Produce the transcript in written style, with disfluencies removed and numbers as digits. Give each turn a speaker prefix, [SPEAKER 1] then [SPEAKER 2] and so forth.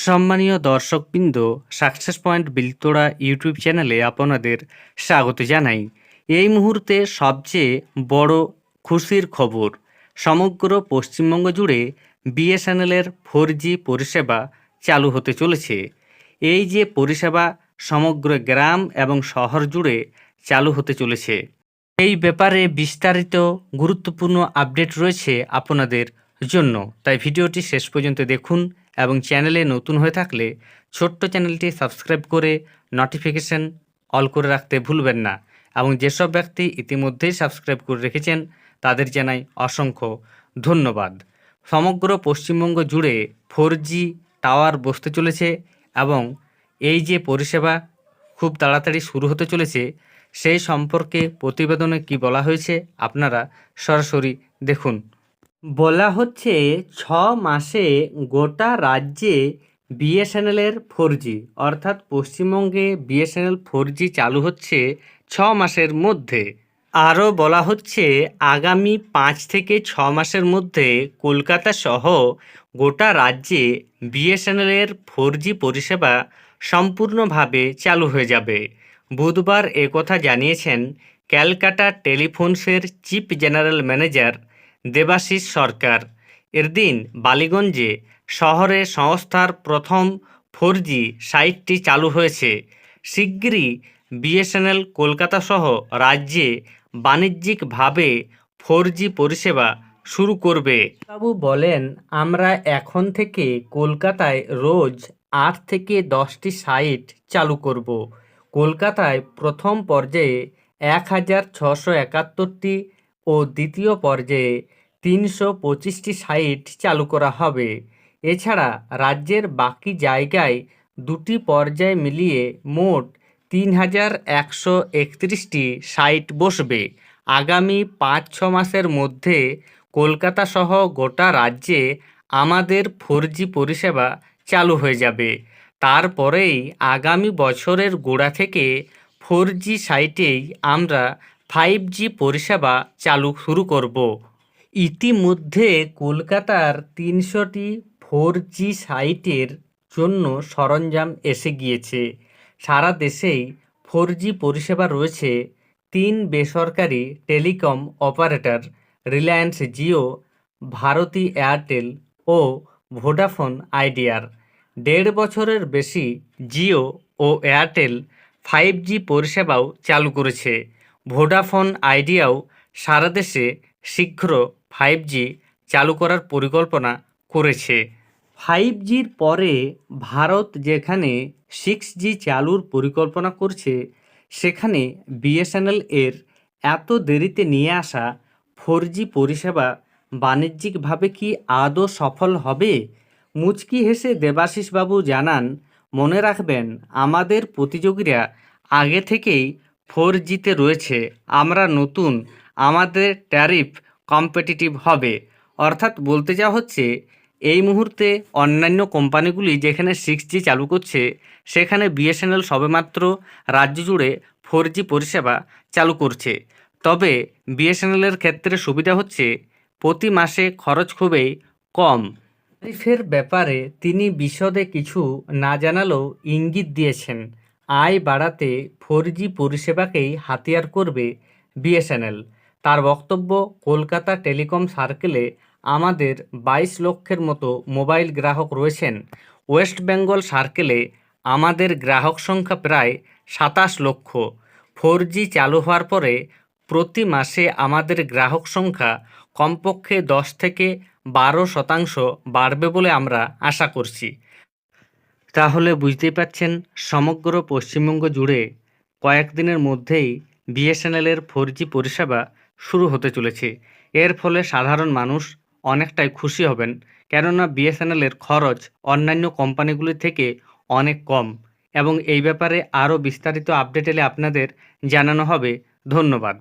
[SPEAKER 1] সম্মানীয় দর্শকবৃন্দ, success point বিলতোড়া YouTube চ্যানেলে আপনাদের স্বাগত জানাই। এই মুহূর্তে সবচেয়ে বড় খুশির খবর, সমগ্র পশ্চিমবঙ্গ জুড়ে বিএসএনএলের 4G পরিষেবা চালু হতে চলেছে। এই যে পরিষেবা সমগ্র গ্রাম এবং শহর জুড়ে চালু হতে চলেছে, এই ব্যাপারে বিস্তারিত গুরুত্বপূর্ণ আপডেট রয়েছে আপনাদের জন্য, তাই ভিডিওটি শেষ পর্যন্ত দেখুন এবং চ্যানেলে নতুন হয়ে থাকলে ছোট্ট চ্যানেলটি সাবস্ক্রাইব করে নোটিফিকেশন অল করে রাখতে ভুলবেন না। এবং যেসব ব্যক্তি ইতিমধ্যেই সাবস্ক্রাইব করে রেখেছেন তাদের জানাই অসংখ্য ধন্যবাদ। সমগ্র পশ্চিমবঙ্গ জুড়ে 4G টাওয়ার বসতে চলেছে এবং এই যে পরিষেবা খুব তাড়াতাড়ি শুরু হতে চলেছে সেই সম্পর্কে প্রতিবেদনে কি বলা হয়েছে আপনারা সরাসরি দেখুন। বলা হচ্ছে 6 মাসে গোটা রাজ্যে বিএসএনএলের 4G, অর্থাৎ পশ্চিমবঙ্গে বিএসএনএল 4G চালু হচ্ছে 6 মাসের মধ্যে। আরও বলা হচ্ছে আগামী 5 থেকে 6 মাসের মধ্যে কলকাতা সহ গোটা রাজ্যে বিএসএনএলের 4G পরিষেবা সম্পূর্ণভাবে চালু হয়ে যাবে। বুধবার একথা জানিয়েছেন ক্যালকাটা টেলিফোনসের chief general manager Debashis Sarkar. এর দিন বালিগঞ্জে শহরে সংস্থার প্রথম 4G সাইটটি চালু হয়েছে। শিগগিরই বিএসএনএল কলকাতা সহ রাজ্যে বাণিজ্যিকভাবে 4G পরিষেবা শুরু করবে। বাবু বলেন, আমরা এখন থেকে কলকাতায় রোজ 8 থেকে 10টি সাইট চালু করব। কলকাতায় প্রথম পর্যায়ে 1671টি ও দ্বিতীয় পর্যায়ে 325টি সাইট চালু করা হবে। এছাড়া রাজ্যের বাকি জায়গায় 2টি পর্যায় মিলিয়ে মোট 3131টি সাইট বসবে। আগামী 5-6 মাসের মধ্যে কলকাতা সহ গোটা রাজ্যে আমাদের 4G পরিষেবা চালু হয়ে যাবে। তারপরেই আগামী বছরের গোড়া থেকে 4G সাইটেই আমরা 5G পরিষেবা চালু শুরু করব। ইতিমধ্যে কলকাতার 300টি 4G সাইটের জন্য সরঞ্জাম এসে গিয়েছে। সারা দেশেই 4G পরিষেবা রয়েছে 3 বেসরকারি telecom operator, Reliance Jio, Bharti Airtel ও ভোডাফোন আইডিয়ার। 1.5 বছরের বেশি জিও ও এয়ারটেল 5G পরিষেবাও চালু করেছে। ভোডাফোন আইডিয়াও সারা দেশে শীঘ্র 5G চালু করার পরিকল্পনা করেছে। 5Gর পরে ভারত যেখানে 6G চালুর পরিকল্পনা করছে, সেখানে বিএসএনএল এর এত দেরিতে নিয়ে আসা 4G পরিষেবা বাণিজ্যিকভাবে কি আদৌ সফল হবে? মুচকি হেসে দেবাশিসবাবু জানান, মনে রাখবেন আমাদের প্রতিযোগীরা আগে থেকেই 4Gতে রয়েছে। আমরা নতুন, আমাদের ট্যারিফ কম্পিটিটিভ হবে। অর্থাৎ বলতে যাওয়া হচ্ছে এই মুহূর্তে অন্যান্য কোম্পানিগুলি যেখানে 6G চালু করছে, সেখানে বিএসএনএল সবেমাত্র রাজ্য জুড়ে 4G পরিষেবা চালু করছে। তবে বিএসএনএলের ক্ষেত্রে সুবিধা হচ্ছে প্রতি মাসে খরচ খুবই কম। ট্যারিফের ব্যাপারে তিনি বিশদে কিছু না জানালেও ইঙ্গিত দিয়েছেন আয় বাড়াতে 4G পরিষেবাকেই হাতিয়ার করবে বিএসএনএল। তার বক্তব্য, কলকাতা টেলিকম সার্কেলে আমাদের 22 লক্ষের মতো মোবাইল গ্রাহক রয়েছেন। ওয়েস্ট বেঙ্গল সার্কেলে আমাদের গ্রাহক সংখ্যা প্রায় 27 লক্ষ। 4G চালু হওয়ার পরে প্রতি মাসে আমাদের গ্রাহক সংখ্যা কমপক্ষে 10 থেকে 12% বাড়বে বলে আমরা আশা করছি। তাহলে বুঝতেই পারছেন সমগ্র পশ্চিমবঙ্গ জুড়ে কয়েকদিনের মধ্যেই বিএসএনএলের 4G পরিষেবা শুরু হতে চলেছে। এর ফলে সাধারণ মানুষ অনেকটাই খুশি হবেন, কেননা বিএসএনএলের খরচ অন্যান্য কোম্পানিগুলি থেকে অনেক কম। এবং এই ব্যাপারে আরও বিস্তারিত আপডেট এলে আপনাদের জানানো হবে। ধন্যবাদ।